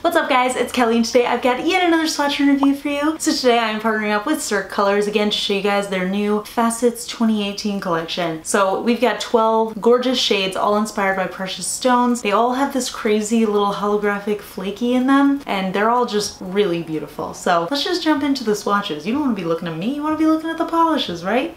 What's up guys, it's Kelly and today I've got yet another swatch and review for you. So today I'm partnering up with Cirque Colors again to show you guys their new Facets 2018 collection. So we've got 12 gorgeous shades all inspired by precious stones. They all have this crazy little holographic flaky in them and they're all just really beautiful. So let's just jump into the swatches. You don't want to be looking at me, you want to be looking at the polishes, right?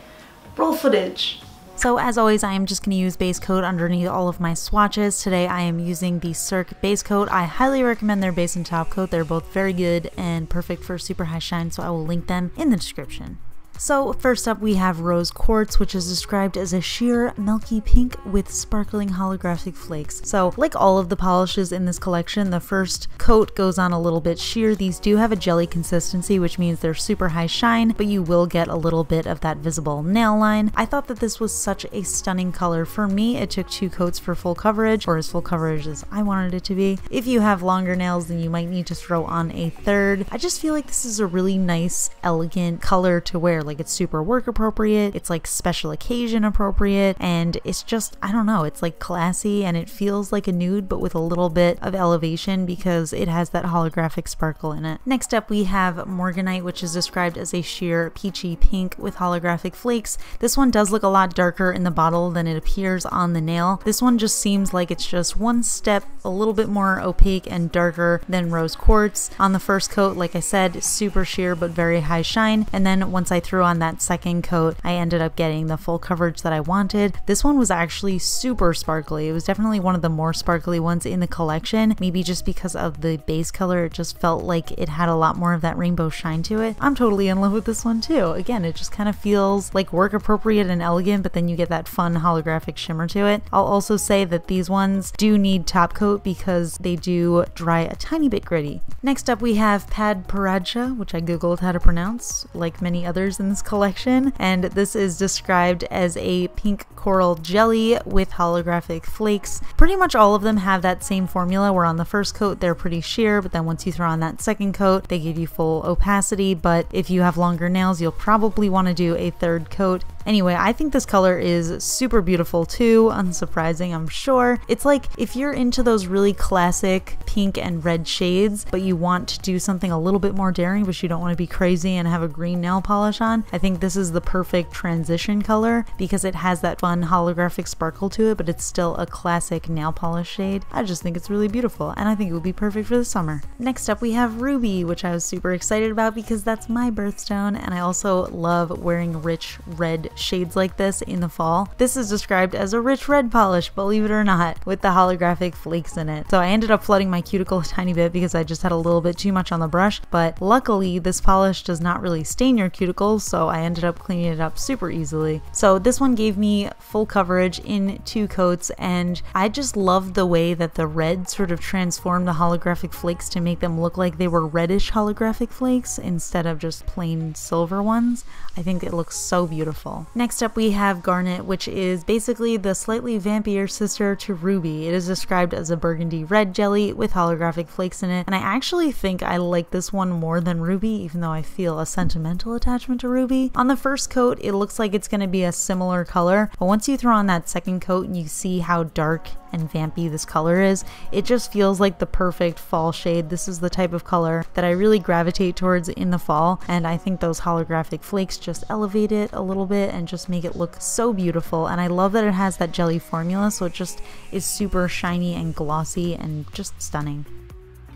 Roll footage. So as always, I am just going to use base coat underneath all of my swatches. Today I am using the Cirque base coat. I highly recommend their base and top coat. They're both very good and perfect for super high shine, so I will link them in the description. So first up we have Rose Quartz, which is described as a sheer milky pink with sparkling holographic flakes. So like all of the polishes in this collection, the first coat goes on a little bit sheer. These do have a jelly consistency, which means they're super high shine, but you will get a little bit of that visible nail line. I thought that this was such a stunning color. For me, it took 2 coats for full coverage, or as full coverage as I wanted it to be. If you have longer nails, then you might need to throw on a third. I just feel like this is a really nice, elegant color to wear. Like, it's super work appropriate, it's like special occasion appropriate, and it's just, I don't know, it's like classy and it feels like a nude but with a little bit of elevation because it has that holographic sparkle in it. Next up we have Morganite, which is described as a sheer peachy pink with holographic flakes. This one does look a lot darker in the bottle than it appears on the nail. This one just seems like it's just one step a little bit more opaque and darker than Rose Quartz. On the first coat, like I said, super sheer but very high shine, and then once I threw on that second coat, I ended up getting the full coverage that I wanted. This one was actually super sparkly. It was definitely one of the more sparkly ones in the collection, maybe just because of the base color. It just felt like it had a lot more of that rainbow shine to it. I'm totally in love with this one too. Again, it just kind of feels like work appropriate and elegant, but then you get that fun holographic shimmer to it. I'll also say that these ones do need top coat because they do dry a tiny bit gritty. Next up we have PADPARADSCHA, which I googled how to pronounce, like many others in this collection, and this is described as a pink coral jelly with holographic flakes. Pretty much all of them have that same formula where on the first coat they're pretty sheer, but then once you throw on that second coat they give you full opacity, but if you have longer nails you'll probably want to do a third coat. Anyway, I think this color is super beautiful too, unsurprising I'm sure. It's like if you're into those really classic pink and red shades, but you want to do something a little bit more daring, but you don't want to be crazy and have a green nail polish on, I think this is the perfect transition color because it has that fun holographic sparkle to it, but it's still a classic nail polish shade. I just think it's really beautiful and I think it would be perfect for the summer. Next up we have Ruby, which I was super excited about because that's my birthstone and I also love wearing rich red shades like this in the fall. This is described as a rich red polish, believe it or not, with the holographic flakes in it. So I ended up flooding my cuticle a tiny bit because I just had a little bit too much on the brush, but luckily this polish does not really stain your cuticles, so I ended up cleaning it up super easily. So this one gave me full coverage in 2 coats, and I just loved the way that the red sort of transformed the holographic flakes to make them look like they were reddish holographic flakes instead of just plain silver ones. I think it looks so beautiful. Next up we have Garnet, which is basically the slightly vampier sister to Ruby. It is described as a burgundy red jelly with holographic flakes in it, and I actually think I like this one more than Ruby, even though I feel a sentimental attachment to Ruby. On the first coat it looks like it's going to be a similar color, but once you throw on that second coat and you see how dark and vampy this color is, it just feels like the perfect fall shade. This is the type of color that I really gravitate towards in the fall, and I think those holographic flakes just elevate it a little bit and just make it look so beautiful. And I love that it has that jelly formula, so it just is super shiny and glossy and just stunning.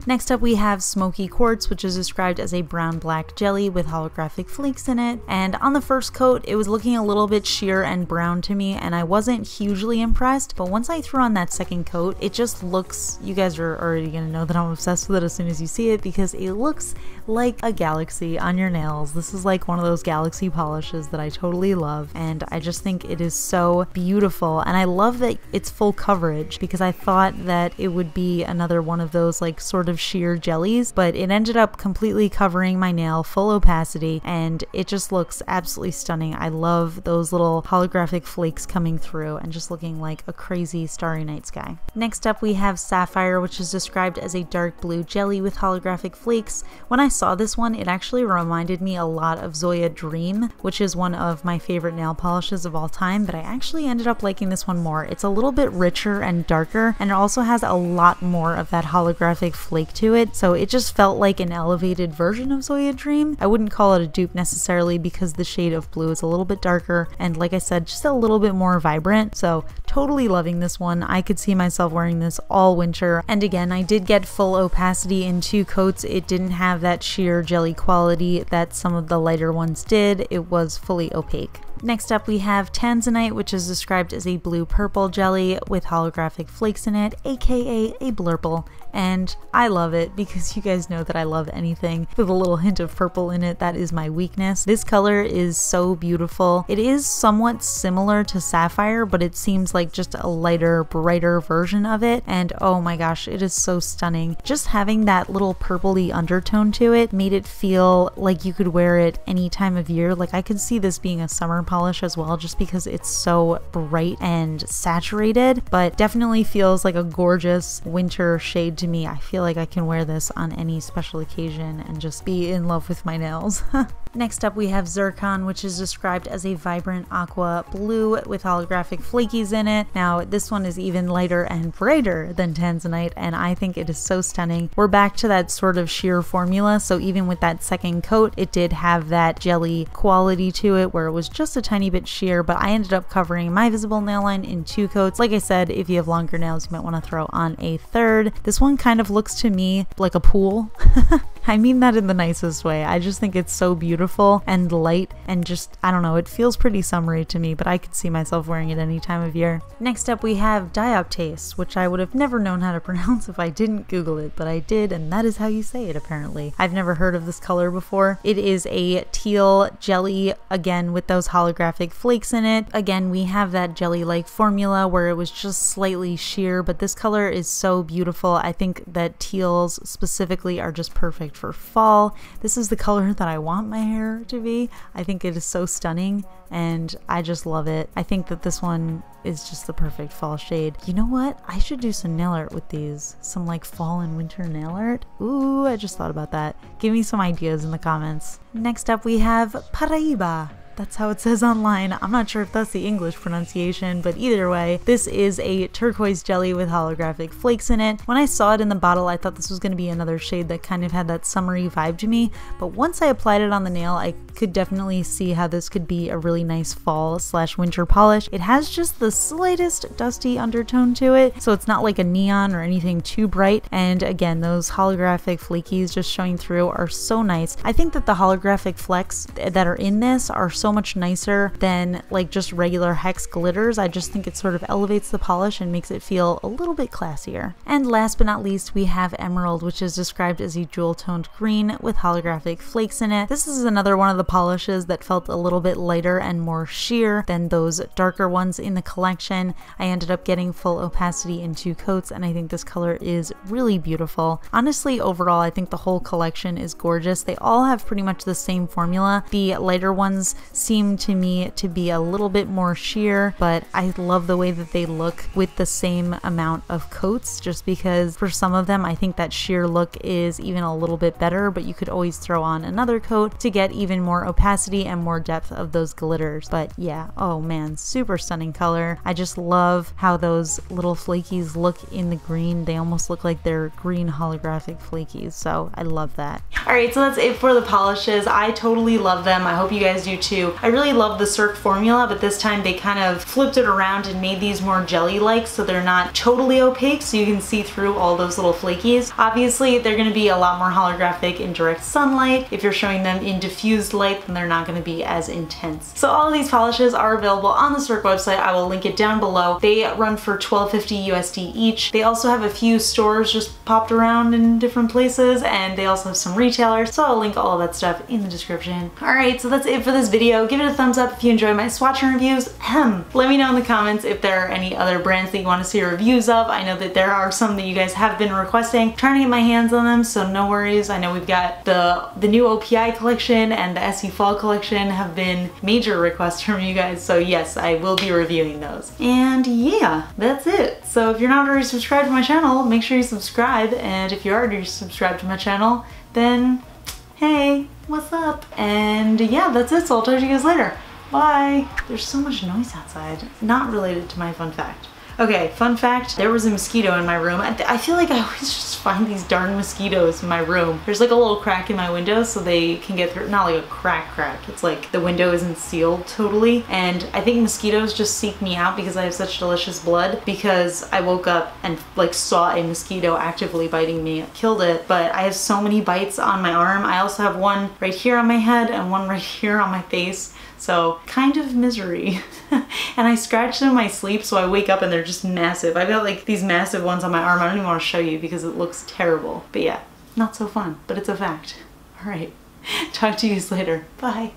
Next up we have Smoky Quartz, which is described as a brown-black jelly with holographic flakes in it, and on the first coat it was looking a little bit sheer and brown to me and I wasn't hugely impressed, but once I threw on that second coat it just looks, you guys are already gonna know that I'm obsessed with it as soon as you see it because it looks like a galaxy on your nails. This is like one of those galaxy polishes that I totally love, and I just think it is so beautiful, and I love that it's full coverage because I thought that it would be another one of those like sort of sheer jellies, but it ended up completely covering my nail, full opacity, and it just looks absolutely stunning. I love those little holographic flakes coming through and just looking like a crazy starry night sky. Next up we have Sapphire, which is described as a dark blue jelly with holographic flakes. When I saw this one, it actually reminded me a lot of Zoya Dream, which is one of my favorite nail polishes of all time, but I actually ended up liking this one more. It's a little bit richer and darker, and it also has a lot more of that holographic flake flake to it, so it just felt like an elevated version of Zoya Dream. I wouldn't call it a dupe necessarily because the shade of blue is a little bit darker and, like I said, just a little bit more vibrant. So totally loving this one. I could see myself wearing this all winter. And again, I did get full opacity in 2 coats. It didn't have that sheer jelly quality that some of the lighter ones did. It was fully opaque. Next up we have Tanzanite, which is described as a blue-purple jelly with holographic flakes in it, aka a blurple. And I love it because you guys know that I love anything with a little hint of purple in it. That is my weakness. This color is so beautiful. It is somewhat similar to Sapphire, but it seems like just a lighter, brighter version of it. And oh my gosh, it is so stunning. Just having that little purpley undertone to it made it feel like you could wear it any time of year. Like I could see this being a summer polish as well, just because it's so bright and saturated, but definitely feels like a gorgeous winter shade to me. I feel like I can wear this on any special occasion and just be in love with my nails. Next up we have Zircon, which is described as a vibrant aqua blue with holographic flakies in it. Now this one is even lighter and brighter than Tanzanite, and I think it is so stunning. We're back to that sort of sheer formula, so even with that second coat it did have that jelly quality to it where it was just a tiny bit sheer, but I ended up covering my visible nail line in 2 coats. Like I said, if you have longer nails you might want to throw on a third. This one kind of looks to me like a pool. I mean that in the nicest way. I just think it's so beautiful and light and just, I don't know, it feels pretty summery to me, but I could see myself wearing it any time of year. Next up we have DIOPTASE, which I would have never known how to pronounce if I didn't Google it, but I did, and that is how you say it apparently. I've never heard of this color before. It is a teal jelly, again with those holographic flakes in it. Again, we have that jelly-like formula where it was just slightly sheer, but this color is so beautiful. I think that teals specifically are just perfect for fall. This is the color that I want my hair to be. I think it is so stunning and I just love it. I think that this one is just the perfect fall shade. You know what? I should do some nail art with these. Some like fall and winter nail art. Ooh, I just thought about that. Give me some ideas in the comments. Next up we have PARAIBA. That's how it says online. I'm not sure if that's the English pronunciation, but either way, this is a turquoise jelly with holographic flakes in it. When I saw it in the bottle, I thought this was going to be another shade that kind of had that summery vibe to me, but once I applied it on the nail, I could definitely see how this could be a really nice fall/winter polish. It has just the slightest dusty undertone to it, so it's not like a neon or anything too bright, and again, those holographic flakies just showing through are so nice. I think that the holographic flecks that are in this are so much nicer than like just regular hex glitters. I just think it sort of elevates the polish and makes it feel a little bit classier. And last but not least, we have Emerald, which is described as a jewel toned green with holographic flakes in it. This is another one of the polishes that felt a little bit lighter and more sheer than those darker ones in the collection. I ended up getting full opacity in 2 coats, and I think this color is really beautiful. Honestly, overall, I think the whole collection is gorgeous. They all have pretty much the same formula. The lighter ones seem to me to be a little bit more sheer, but I love the way that they look with the same amount of coats, just because for some of them I think that sheer look is even a little bit better, but you could always throw on another coat to get even more opacity and more depth of those glitters. But yeah, oh man, super stunning color. I just love how those little flakies look in the green. They almost look like they're green holographic flakies, so I love that. Alright, so that's it for the polishes. I totally love them. I hope you guys do too. I really love the Cirque formula, but this time they kind of flipped it around and made these more jelly-like, so they're not totally opaque, so you can see through all those little flakies. Obviously, they're going to be a lot more holographic in direct sunlight. If you're showing them in diffused light, then they're not going to be as intense. So all of these polishes are available on the Cirque website. I will link it down below. They run for $12.50 USD each. They also have a few stores just popped around in different places, and they also have some retailers, so I'll link all of that stuff in the description. Alright, so that's it for this video. Give it a thumbs up if you enjoy my swatch reviews. Let me know in the comments if there are any other brands that you want to see reviews of. I know that there are some that you guys have been requesting. I'm trying to get my hands on them, so no worries. I know we've got the new OPI collection and the SE Fall collection have been major requests from you guys, so yes, I will be reviewing those. And yeah, that's it. So if you're not already subscribed to my channel, make sure you subscribe, and if you're already subscribed to my channel, then hey, what's up? And yeah, that's it, so I'll talk to you guys later. Bye! There's so much noise outside, not related to my fun fact. Okay, fun fact, there was a mosquito in my room. I feel like I always just find these darn mosquitoes in my room. There's like a little crack in my window so they can get through, not like a crack. It's like the window isn't sealed totally. And I think mosquitoes just seek me out because I have such delicious blood, because I woke up and like saw a mosquito actively biting me. I killed it, but I have so many bites on my arm. I also have one right here on my head and one right here on my face. So kind of misery. And I scratch them in my sleep, so I wake up and they're just massive. I've got like these massive ones on my arm. I don't even want to show you because it looks terrible. But yeah, not so fun, but it's a fact. All right, talk to you later. Bye.